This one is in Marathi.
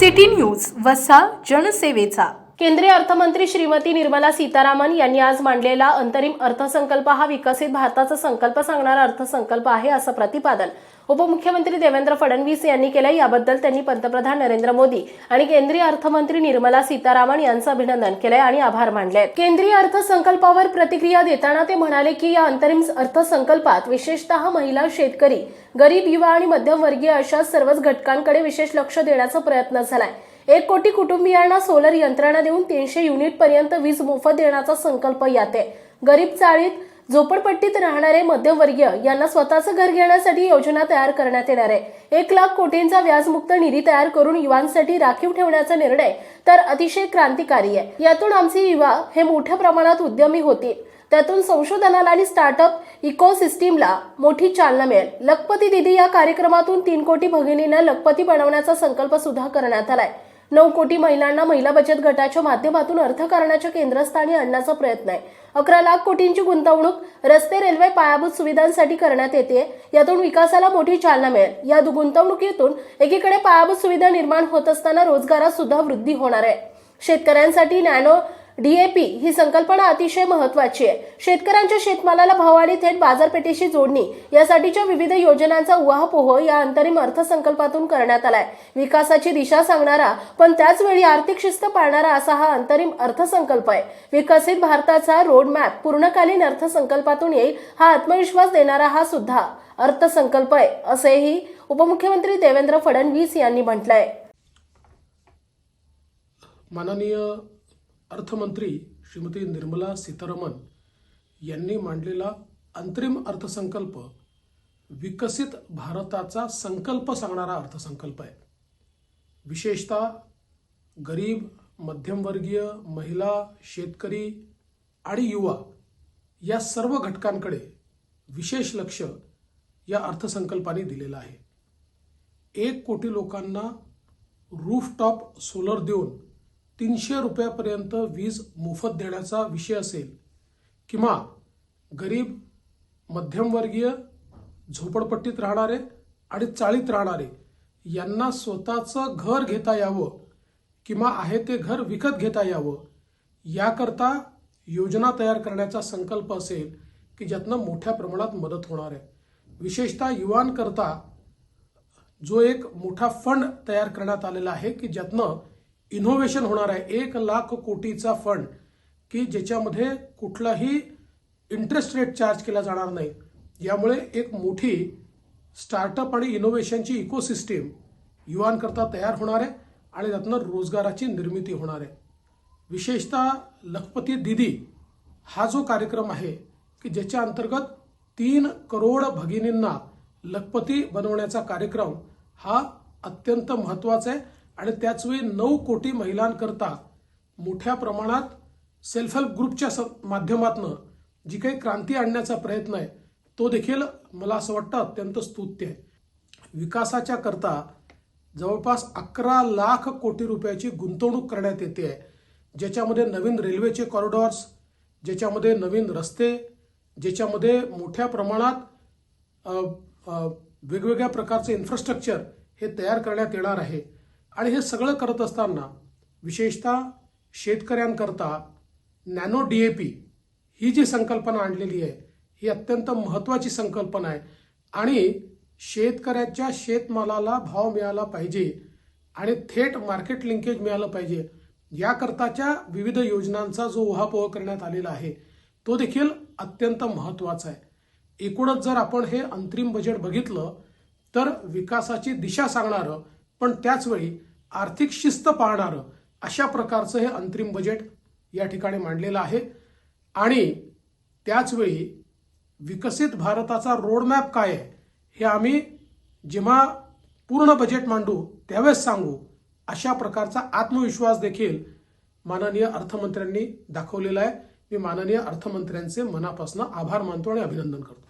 सिटी न्यूज वसा जनसेवेचा। केंद्रीय अर्थमंत्री श्रीमती निर्मला सीतारामन यांनी आज मांडलेला अंतरिम अर्थसंकल्प हा विकसित भारताचा संकल्प सांगणारा अर्थसंकल्प आहे, असं प्रतिपादन उपमुख्यमंत्री देवेंद्र फडणवीस यांनी केले। याबद्दल त्यांनी पंतप्रधान नरेंद्र मोदी आणि केंद्रीय अर्थमंत्री निर्मला सीतारामन यांचं अभिनंदन केले आणि आभार मानले। केंद्रीय अर्थसंकल्पावर प्रतिक्रिया देताना ते म्हणाले की या अंतरिम अर्थसंकल्पात विशेषतः महिला, शेतकरी, गरीब, युवा आणि मध्यमवर्गीय अशा सर्वच घटकांकडे विशेष लक्ष देण्याचा प्रयत्न झालाय। 1 कोटी कुटुंबियांना सोलर यंत्रणा देऊन 300 युनिट पर्यंत वीज मोफत देण्याचा संकल्प यात आहे। गरीब, चाळीत, झोपडपट्टीत राहणारे मध्यमवर्गीय यांना स्वतःचं घर घेण्यासाठी योजना तयार करण्यात येणार आहे। 1 लाख कोटींचा व्याजमुक्त निधी तयार करून युवांसाठी राखीव ठेवण्याचा निर्णय तर अतिशय क्रांतिकारी आहे। यातून आमचे युवा हे मोठ्या प्रमाणात उद्यमी होतील। त्यातून संशोधनाला आणि स्टार्टअप इकोसिस्टीमला मोठी चालना मिळेल। लखपती दीदी या कार्यक्रमातून 3 कोटी भगिनींना लखपती बनवण्याचा संकल्प सुद्धा करण्यात आलाय। 9 कोटी महिलांना महिला बचत गटाच्या माध्यमातून अर्थकारणाच्या केंद्रस्थानी आणण्याचा प्रयत्न आहे। 11 लाख कोटींची गुंतवणूक रस्ते, रेल्वे, पायाभूत सुविधांसाठी करण्यात येते। यातून विकासाला मोठी चालना मिळेल। या गुंतवणुकीतून एकीकडे पायाभूत सुविधा निर्माण होत असताना रोजगारात सुद्धा वृद्धी होणार आहे। शेतकऱ्यांसाठी नॅनो DAP ही संकल्पना अतिशय महत्त्वाची आहे। शेतकऱ्यांच्या शेतमालाला भाव आणि थेट बाजारपेठेशी जोडणी यासाठीच्या विविध योजनांचा उहापोह या अंतरिम अर्थसंकल्पातून करण्यात आलाय। विकासाची दिशा सांगणारा पण त्याच वेळी आर्थिक शिस्त पाळणारा असा हा अंतरिम अर्थसंकल्प आहे। विकसित भारताचा रोड मॅप पूर्णकालीन अर्थसंकल्पातून येईल हा आत्मविश्वास देणारा हा सुद्धा अर्थसंकल्प आहे, असेही उपमुख्यमंत्री देवेंद्र फडणवीस यांनी म्हटलंय। माननीय अर्थमंत्री श्रीमती निर्मला सीतारामन यांनी मांडलेला अंतरिम अर्थसंकल्प विकसित भारताचा संकल्प सांगणारा अर्थसंकल्प आहे। विशेषतः गरीब, मध्यमवर्गीय, महिला, शेतकरी आणि युवा या सर्व घटकांकडे विशेष लक्ष या अर्थसंकल्पाने दिलेलं आहे। 1 कोटी लोकांना रूफटॉप सोलर देऊन 300 रुपयापर्यंत वीज मोफत देण्याचा विषय असेल, किंवा गरीब, मध्यमवर्गीय, झोपडपट्टीत राहणारे आणि चाळीत राहणारे यांना स्वतःचं घर घेता यावं किंवा आहे ते घर विकत घेता यावं याकरता योजना तयार करण्याचा संकल्प असेल की ज्यातनं मोठ्या प्रमाणात मदत होणार आहे। विशेषतः युवांकरता जो एक मोठा फंड तयार करण्यात आलेला आहे की ज्यातनं इनोव्हेशन होणार आहे। 1 लाख कोटीचा फंड की ज्याच्यामध्ये कुठलाही इंटरेस्ट रेट चार्ज केला जाणार नाही। यामुळे एक मोठी स्टार्टअप आणि इनोव्हेशनची इकोसिस्टीम युवांकरता तयार होणार आहे आणि त्यातनं रोजगाराची निर्मिती होणार आहे। विशेषतः लखपती दीदी हा जो कार्यक्रम आहे की ज्याच्या अंतर्गत 3 करोड भगिनींना लखपती बनवण्याचा कार्यक्रम हा अत्यंत महत्त्वाचा आहे आणि त्याचवेळी 9 कोटी महिलांकरता मोठ्या प्रमाणात सेल्फ हेल्प ग्रुपच्या माध्यमातून जी काही क्रांती आणण्याचा प्रयत्न आहे तो देखील मला असं वाटतं अत्यंत स्तुत्य आहे। विकासाच्या करता जवळपास 11 लाख कोटी रुपयाची गुंतवणूक करण्यात येते आहे, ज्याच्यामध्ये नवीन रेल्वेचे कॉरिडॉर्स, ज्याच्यामध्ये नवीन रस्ते, ज्याच्यामध्ये मोठ्या प्रमाणात वेगवेगळ्या प्रकारचे इन्फ्रास्ट्रक्चर हे तयार करण्यात येणार आहे। आणि हे सगळं करत असताना विशेषतः शेतकऱ्यांकरता नॅनो DAP ही जी संकल्पना आणलेली आहे ही अत्यंत महत्त्वाची संकल्पना आहे आणि शेतकऱ्याच्या शेतमालाला भाव मिळाला पाहिजे आणि थेट मार्केट लिंकेज मिळालं पाहिजे याकरताच्या विविध योजनांचा जो उहापोह करण्यात आलेला आहे तो देखील अत्यंत महत्त्वाचा आहे। एकूणच जर आपण हे अंतरिम बजेट बघितलं तर विकासाची दिशा सांगणारं पण त्याचवेळी आर्थिक शिस्त पाळणारं अशा प्रकारचं हे अंतरिम बजेट या ठिकाणी मांडलेलं आहे। आणि त्याचवेळी विकसित भारताचा रोडमॅप काय आहे हे आम्ही जेव्हा पूर्ण बजेट मांडू त्यावेळेस सांगू अशा प्रकारचा आत्मविश्वास देखील माननीय अर्थमंत्र्यांनी दाखवलेला आहे। मी माननीय अर्थमंत्र्यांचे मनापासून आभार मानतो आणि अभिनंदन करतो।